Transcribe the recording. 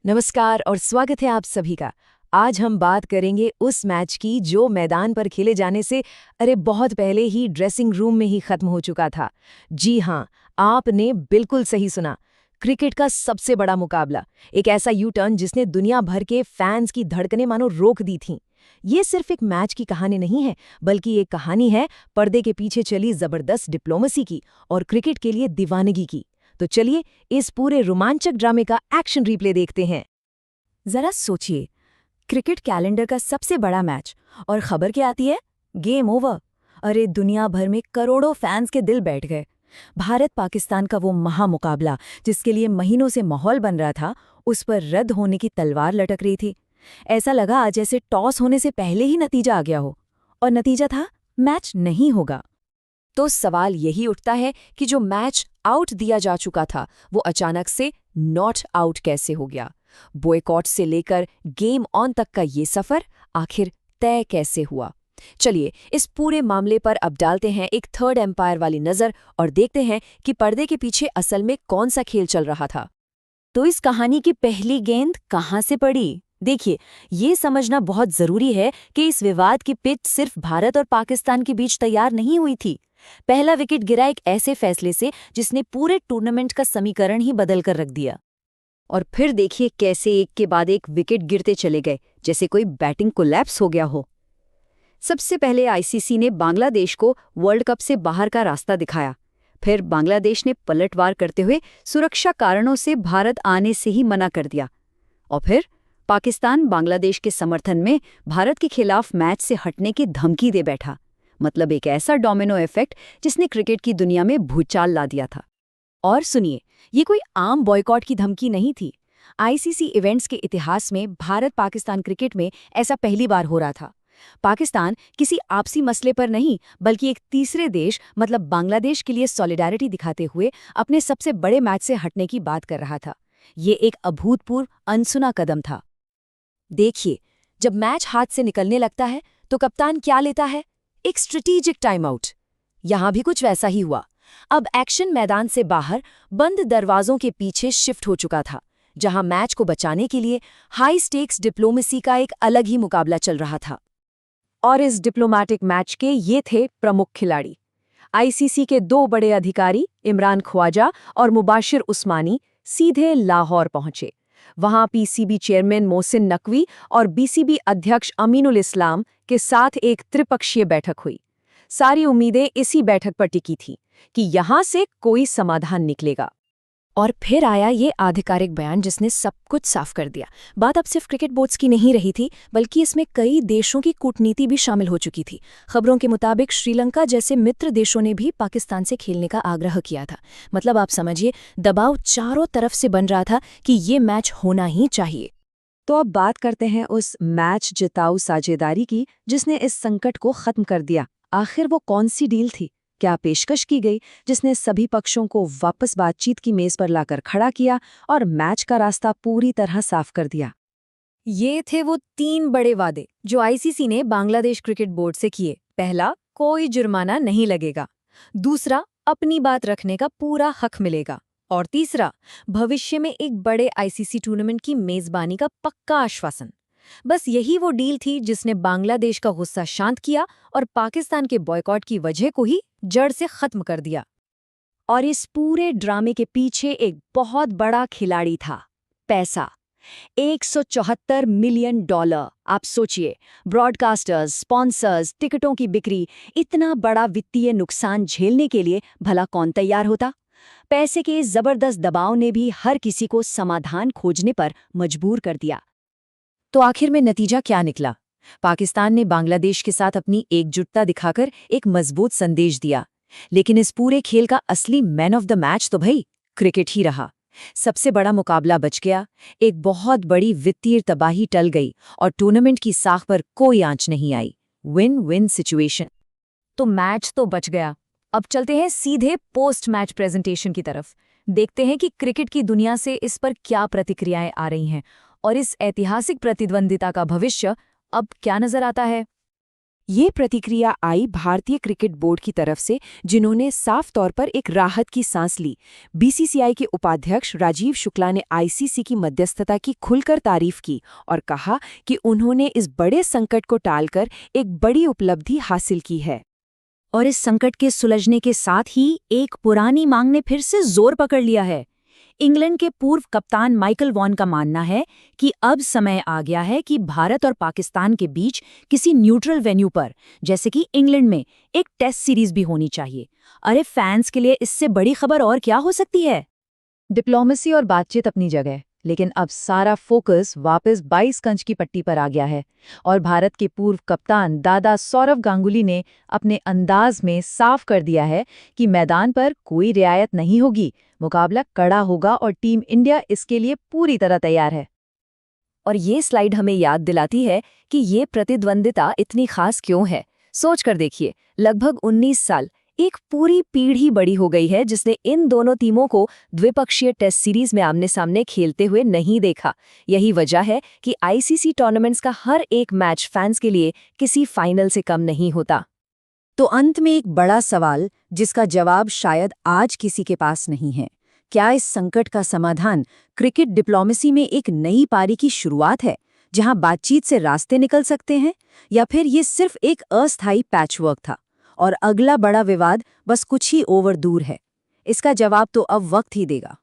नमस्कार और स्वागत है आप सभी का। आज हम बात करेंगे उस मैच की जो मैदान पर खेले जाने से बहुत पहले ही ड्रेसिंग रूम में ही खत्म हो चुका था। जी हाँ, आपने बिल्कुल सही सुना। क्रिकेट का सबसे बड़ा मुकाबला, एक ऐसा यू टर्न जिसने दुनिया भर के फैंस की धड़कनें मानो रोक दी थीं। ये सिर्फ एक मैच की कहानी नहीं है, बल्कि एक कहानी है पर्दे के पीछे चली जबरदस्त डिप्लोमेसी की और क्रिकेट के लिए दीवानगी की। तो चलिए इस पूरे रोमांचक ड्रामे का एक्शन रिप्ले देखते हैं। जरा सोचिए, क्रिकेट कैलेंडर का सबसे बड़ा मैच और खबर क्या आती है? Game over. अरे दुनिया भर में करोड़ों फैंस के दिल बैठ गए। भारत पाकिस्तान का वो महामुकाबला जिसके लिए महीनों से माहौल बन रहा था, उस पर रद्द होने की तलवार लटक रही थी। ऐसा लगा जैसे टॉस होने से पहले ही नतीजा आ गया हो। और नतीजा था, मैच नहीं होगा। तो सवाल यही उठता है कि जो मैच आउट दिया जा चुका था, वो अचानक से नॉट आउट कैसे हो गया? बॉयकॉट से लेकर गेम ऑन तक का ये सफर आखिर तय कैसे हुआ? चलिए इस पूरे मामले पर अब डालते हैं एक थर्ड एम्पायर वाली नज़र और देखते हैं कि पर्दे के पीछे असल में कौन सा खेल चल रहा था। तो इस कहानी की पहली गेंद कहाँ से पड़ी? देखिए, ये समझना बहुत जरूरी है कि इस विवाद की पिच सिर्फ भारत और पाकिस्तान के बीच तैयार नहीं हुई थी। पहला विकेट गिरा एक ऐसे फैसले से जिसने पूरे टूर्नामेंट का समीकरण ही बदल कर रख दिया। और फिर देखिए कैसे एक के बाद एक विकेट गिरते चले गए, जैसे कोई बैटिंग कोलैप्स हो गया हो। सबसे पहले आईसीसी ने बांग्लादेश को वर्ल्ड कप से बाहर का रास्ता दिखाया। फिर बांग्लादेश ने पलटवार करते हुए सुरक्षा कारणों से भारत आने से ही मना कर दिया। और फिर पाकिस्तान बांग्लादेश के समर्थन में भारत के खिलाफ मैच से हटने की धमकी दे बैठा। मतलब एक ऐसा डोमिनो इफेक्ट जिसने क्रिकेट की दुनिया में भूचाल ला दिया था। और सुनिए, ये कोई आम बॉयकॉट की धमकी नहीं थी। आईसीसी इवेंट्स के इतिहास में भारत पाकिस्तान क्रिकेट में ऐसा पहली बार हो रहा था। पाकिस्तान किसी आपसी मसले पर नहीं, बल्कि एक तीसरे देश मतलब बांग्लादेश के लिए सॉलिडारिटी दिखाते हुए अपने सबसे बड़े मैच से हटने की बात कर रहा था। ये एक अभूतपूर्व अनसुना कदम था। देखिए, जब मैच हाथ से निकलने लगता है तो कप्तान क्या लेता है? एक स्ट्रेटेजिक टाइम आउट। यहां भी कुछ वैसा ही हुआ। अब एक्शन मैदान से बाहर बंद दरवाजों के पीछे शिफ्ट हो चुका था, जहां मैच को बचाने के लिए हाई स्टेक्स डिप्लोमेसी का एक अलग ही मुकाबला चल रहा था। और इस डिप्लोमैटिक मैच के ये थे प्रमुख खिलाड़ी। आईसीसी के दो बड़े अधिकारी इमरान ख्वाजा और मुबाशिर उस्मानी सीधे लाहौर पहुंचे। वहां पीसीबी चेयरमैन मोहसिन नकवी और बीसीबी अध्यक्ष अमीनुल इस्लाम के साथ एक त्रिपक्षीय बैठक हुई। सारी उम्मीदें इसी बैठक पर टिकी थी कि यहां से कोई समाधान निकलेगा। और फिर आया ये आधिकारिक बयान जिसने सब कुछ साफ कर दिया। बात अब सिर्फ क्रिकेट बोर्ड्स की नहीं रही थी, बल्कि इसमें कई देशों की कूटनीति भी शामिल हो चुकी थी। खबरों के मुताबिक श्रीलंका जैसे मित्र देशों ने भी पाकिस्तान से खेलने का आग्रह किया था। मतलब आप समझिए, दबाव चारों तरफ से बन रहा था कि ये मैच होना ही चाहिए। तो अब बात करते हैं उस मैच जिताऊ साझेदारी की जिसने इस संकट को खत्म कर दिया। आखिर वो कौन सी डील थी? क्या पेशकश की गई जिसने सभी पक्षों को वापस बातचीत की मेज पर लाकर खड़ा किया और मैच का रास्ता पूरी तरह साफ कर दिया? ये थे वो 3 बड़े वादे जो आईसीसी ने बांग्लादेश क्रिकेट बोर्ड से किए। पहला, कोई जुर्माना नहीं लगेगा। दूसरा, अपनी बात रखने का पूरा हक मिलेगा। और तीसरा, भविष्य में एक बड़े आईसीसी टूर्नामेंट की मेजबानी का पक्का आश्वासन। बस यही वो डील थी जिसने बांग्लादेश का गुस्सा शांत किया और पाकिस्तान के बॉयकॉट की वजह को ही जड़ से खत्म कर दिया। और इस पूरे ड्रामे के पीछे एक बहुत बड़ा खिलाड़ी था, पैसा। $174 मिलियन। आप सोचिए, ब्रॉडकास्टर्स, स्पॉन्सर्स, टिकटों की बिक्री, इतना बड़ा वित्तीय नुकसान झेलने के लिए भला कौन तैयार होता? पैसे के इस जबरदस्त दबाव ने भी हर किसी को समाधान खोजने पर मजबूर कर दिया। तो आखिर में नतीजा क्या निकला? पाकिस्तान ने बांग्लादेश के साथ अपनी एकजुटता दिखाकर एक मजबूत संदेश दिया। लेकिन इस पूरे खेल का असली मैन ऑफ द मैच तो भाई क्रिकेट ही रहा। सबसे बड़ा मुकाबला बच गया, एक बहुत बड़ी वित्तीय तबाही टल गई और टूर्नामेंट की साख पर कोई आंच नहीं आई। Win win situation. तो मैच तो बच गया। अब चलते हैं सीधे पोस्ट मैच प्रेजेंटेशन की तरफ। देखते हैं कि क्रिकेट की दुनिया से इस पर क्या प्रतिक्रियाएं आ रही हैं और इस ऐतिहासिक प्रतिद्वंदिता का भविष्य अब क्या नजर आता है। ये प्रतिक्रिया आई भारतीय क्रिकेट बोर्ड की तरफ से, जिन्होंने साफ तौर पर एक राहत की सांस ली। बीसीसीआई के उपाध्यक्ष राजीव शुक्ला ने आईसीसी की मध्यस्थता की खुलकर तारीफ की और कहा कि उन्होंने इस बड़े संकट को टालकर एक बड़ी उपलब्धि हासिल की है। और इस संकट के सुलझने के साथ ही एक पुरानी मांग ने फिर से जोर पकड़ लिया है। इंग्लैंड के पूर्व कप्तान माइकल वॉन का मानना है कि अब समय आ गया है कि भारत और पाकिस्तान के बीच किसी न्यूट्रल वेन्यू पर, जैसे कि इंग्लैंड में, एक टेस्ट सीरीज भी होनी चाहिए। अरे फैंस के लिए इससे बड़ी खबर और क्या हो सकती है। डिप्लोमेसी और बातचीत अपनी जगह, लेकिन अब सारा फोकस वापस 22 गज की पट्टी पर आ गया है और भारत के पूर्व कप्तान दादा सौरव गांगुली ने अपने अंदाज में साफ कर दिया है कि मैदान पर कोई रियायत नहीं होगी, मुकाबला कड़ा होगा और टीम इंडिया इसके लिए पूरी तरह तैयार है। और ये स्लाइड हमें याद दिलाती है कि ये प्रतिद्वंदिता इतनी खास क्यों है। सोच कर देखिए, लगभग 19 साल, एक पूरी पीढ़ी बड़ी हो गई है जिसने इन दोनों टीमों को द्विपक्षीय टेस्ट सीरीज में आमने सामने खेलते हुए नहीं देखा। यही वजह है कि आईसीसी टूर्नामेंट्स का हर एक मैच फैंस के लिए किसी फाइनल से कम नहीं होता। तो अंत में एक बड़ा सवाल, जिसका जवाब शायद आज किसी के पास नहीं है। क्या इस संकट का समाधान क्रिकेट डिप्लोमेसी में एक नई पारी की शुरुआत है, जहां बातचीत से रास्ते निकल सकते हैं, या फिर ये सिर्फ एक अस्थायी पैचवर्क था और अगला बड़ा विवाद बस कुछ ही ओवर दूर है? इसका जवाब तो अब वक्त ही देगा।